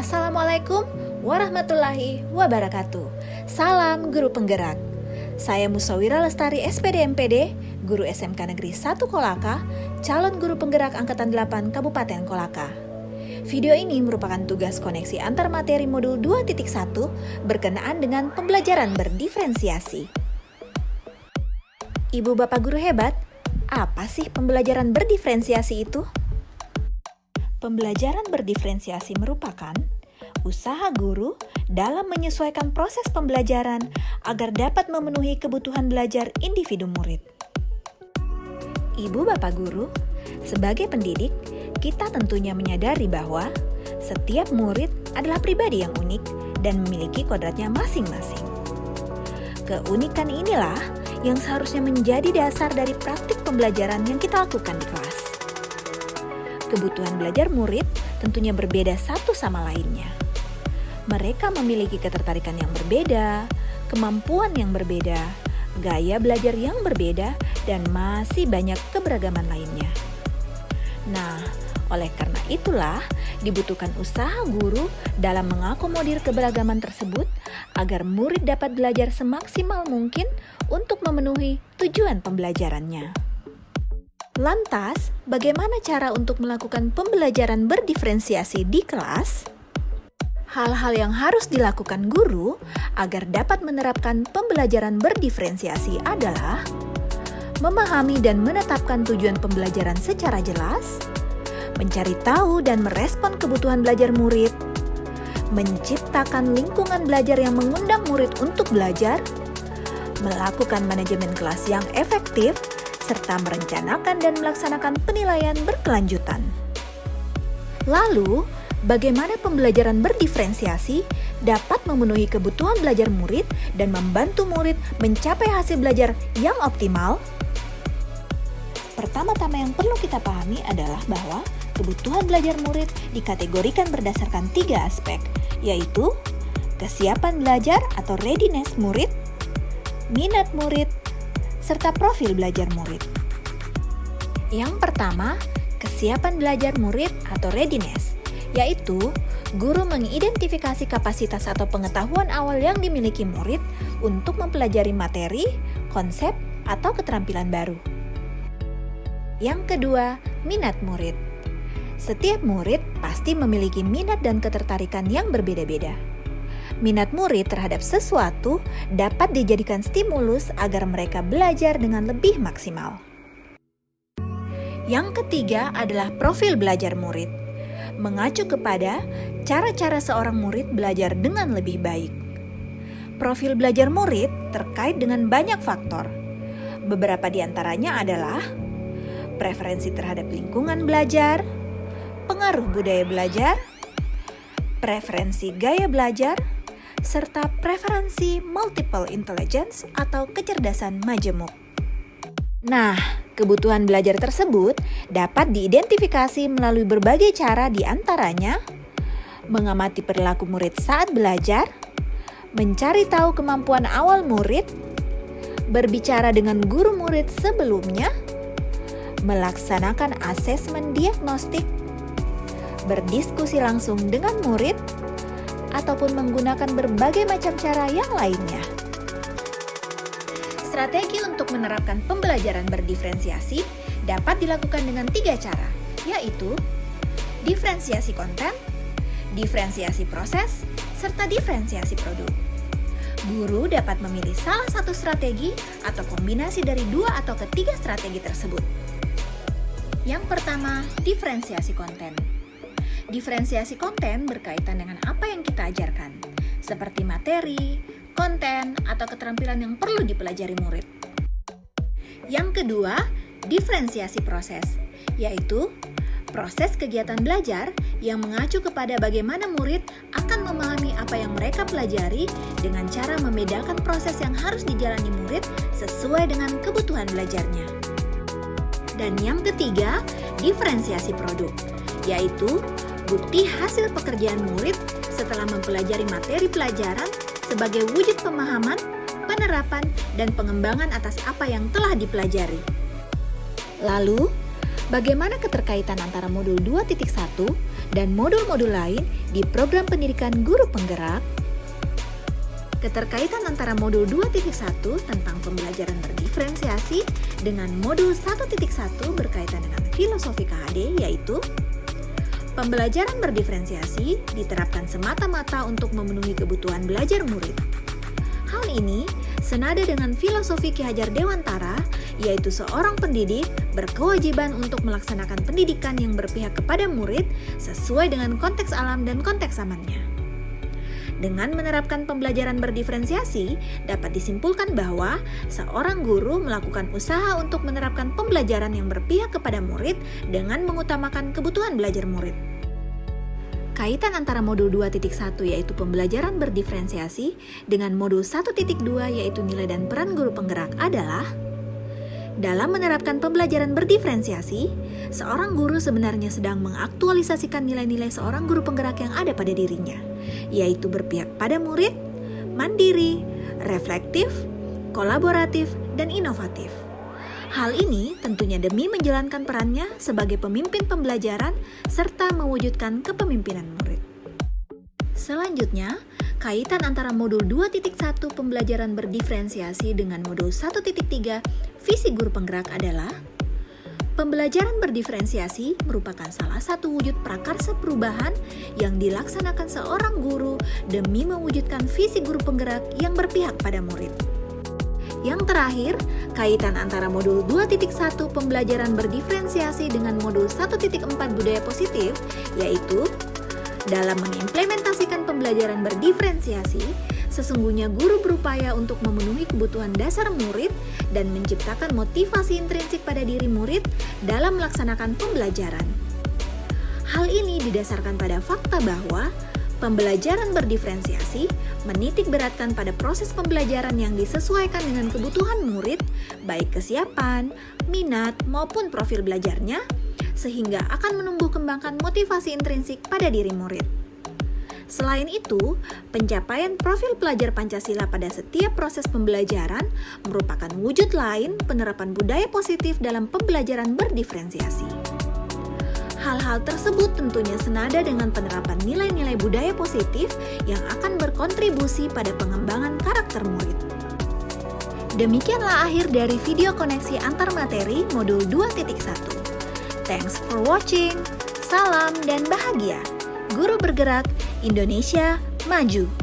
Assalamualaikum warahmatullahi wabarakatuh. Salam Guru Penggerak. Saya Musawira Lestari SPD MPD, Guru SMK Negeri 1 Kolaka, calon Guru Penggerak Angkatan 8 Kabupaten Kolaka. Video ini merupakan tugas koneksi antar materi modul 2.1 berkenaan dengan pembelajaran berdiferensiasi. Ibu Bapak Guru hebat, apa sih pembelajaran berdiferensiasi itu? Pembelajaran berdiferensiasi merupakan usaha guru dalam menyesuaikan proses pembelajaran agar dapat memenuhi kebutuhan belajar individu murid. Ibu Bapak Guru, sebagai pendidik, kita tentunya menyadari bahwa setiap murid adalah pribadi yang unik dan memiliki kodratnya masing-masing. Keunikan inilah yang seharusnya menjadi dasar dari praktik pembelajaran yang kita lakukan di kelas. Kebutuhan belajar murid tentunya berbeda satu sama lainnya. Mereka memiliki ketertarikan yang berbeda, kemampuan yang berbeda, gaya belajar yang berbeda, dan masih banyak keberagaman lainnya. Nah, oleh karena itulah dibutuhkan usaha guru dalam mengakomodir keberagaman tersebut agar murid dapat belajar semaksimal mungkin untuk memenuhi tujuan pembelajarannya. Lantas, bagaimana cara untuk melakukan pembelajaran berdiferensiasi di kelas? Hal-hal yang harus dilakukan guru agar dapat menerapkan pembelajaran berdiferensiasi adalah memahami dan menetapkan tujuan pembelajaran secara jelas, mencari tahu dan merespon kebutuhan belajar murid, menciptakan lingkungan belajar yang mengundang murid untuk belajar, melakukan manajemen kelas yang efektif, serta merencanakan dan melaksanakan penilaian berkelanjutan. Lalu, bagaimana pembelajaran berdiferensiasi dapat memenuhi kebutuhan belajar murid dan membantu murid mencapai hasil belajar yang optimal? Pertama-tama yang perlu kita pahami adalah bahwa kebutuhan belajar murid dikategorikan berdasarkan 3 aspek, yaitu kesiapan belajar atau readiness murid, minat murid, serta profil belajar murid. Yang pertama, kesiapan belajar murid atau readiness, yaitu guru mengidentifikasi kapasitas atau pengetahuan awal yang dimiliki murid untuk mempelajari materi, konsep, atau keterampilan baru. Yang kedua, minat murid. Setiap murid pasti memiliki minat dan ketertarikan yang berbeda-beda. Minat murid terhadap sesuatu dapat dijadikan stimulus agar mereka belajar dengan lebih maksimal. Yang ketiga adalah profil belajar murid, mengacu kepada cara-cara seorang murid belajar dengan lebih baik. Profil belajar murid terkait dengan banyak faktor. Beberapa di antaranya adalah preferensi terhadap lingkungan belajar, pengaruh budaya belajar, preferensi gaya belajar, serta preferensi multiple intelligence atau kecerdasan majemuk. Nah, kebutuhan belajar tersebut dapat diidentifikasi melalui berbagai cara, di antaranya mengamati perilaku murid saat belajar, mencari tahu kemampuan awal murid, berbicara dengan guru murid sebelumnya, melaksanakan asesmen diagnostik, berdiskusi langsung dengan murid, ataupun menggunakan berbagai macam cara yang lainnya. Strategi untuk menerapkan pembelajaran berdiferensiasi dapat dilakukan dengan 3 cara, yaitu diferensiasi konten, diferensiasi proses, serta diferensiasi produk. Guru dapat memilih salah satu strategi atau kombinasi dari 2 atau ketiga strategi tersebut. Yang pertama, diferensiasi konten. Diferensiasi konten berkaitan dengan apa yang kita ajarkan, seperti materi, konten, atau keterampilan yang perlu dipelajari murid. Yang kedua, diferensiasi proses, yaitu proses kegiatan belajar yang mengacu kepada bagaimana murid akan memahami apa yang mereka pelajari dengan cara membedakan proses yang harus dijalani murid sesuai dengan kebutuhan belajarnya. Dan yang ketiga, diferensiasi produk, yaitu bukti hasil pekerjaan murid setelah mempelajari materi pelajaran sebagai wujud pemahaman, penerapan, dan pengembangan atas apa yang telah dipelajari. Lalu, Bagaimana keterkaitan antara modul 2.1 dan modul-modul lain di program pendidikan guru penggerak? Keterkaitan antara modul 2.1 tentang pembelajaran berdiferensiasi dengan modul 1.1 berkaitan dengan filosofi KHD, yaitu pembelajaran berdiferensiasi diterapkan semata-mata untuk memenuhi kebutuhan belajar murid. Hal ini senada dengan filosofi Ki Hajar Dewantara, yaitu seorang pendidik berkewajiban untuk melaksanakan pendidikan yang berpihak kepada murid sesuai dengan konteks alam dan konteks zamannya. Dengan menerapkan pembelajaran berdiferensiasi, dapat disimpulkan bahwa seorang guru melakukan usaha untuk menerapkan pembelajaran yang berpihak kepada murid dengan mengutamakan kebutuhan belajar murid. Kaitan antara modul 2.1 yaitu pembelajaran berdiferensiasi dengan modul 1.2 yaitu nilai dan peran guru penggerak adalah dalam menerapkan pembelajaran berdiferensiasi, seorang guru sebenarnya sedang mengaktualisasikan nilai-nilai seorang guru penggerak yang ada pada dirinya, yaitu berpihak pada murid, mandiri, reflektif, kolaboratif, dan inovatif. Hal ini tentunya demi menjalankan perannya sebagai pemimpin pembelajaran serta mewujudkan kepemimpinan murid. Selanjutnya, kaitan antara modul 2.1 pembelajaran berdiferensiasi dengan modul 1.3 visi guru penggerak adalah pembelajaran berdiferensiasi merupakan salah satu wujud prakarsa perubahan yang dilaksanakan seorang guru demi mewujudkan visi guru penggerak yang berpihak pada murid. Yang terakhir, kaitan antara modul 2.1 pembelajaran berdiferensiasi dengan modul 1.4 budaya positif, yaitu dalam mengimplementasikan pembelajaran berdiferensiasi, sesungguhnya guru berupaya untuk memenuhi kebutuhan dasar murid dan menciptakan motivasi intrinsik pada diri murid dalam melaksanakan pembelajaran. Hal ini didasarkan pada fakta bahwa pembelajaran berdiferensiasi menitik beratkan pada proses pembelajaran yang disesuaikan dengan kebutuhan murid, baik kesiapan, minat, maupun profil belajarnya, sehingga akan menumbuh kembangkan motivasi intrinsik pada diri murid. Selain itu, pencapaian profil pelajar Pancasila pada setiap proses pembelajaran merupakan wujud lain penerapan budaya positif dalam pembelajaran berdiferensiasi. Hal-hal tersebut tentunya senada dengan penerapan nilai-nilai budaya positif yang akan berkontribusi pada pengembangan karakter murid. Demikianlah akhir dari video koneksi antar materi modul 2.1. Thanks for watching. Salam dan bahagia. Guru bergerak, Indonesia maju.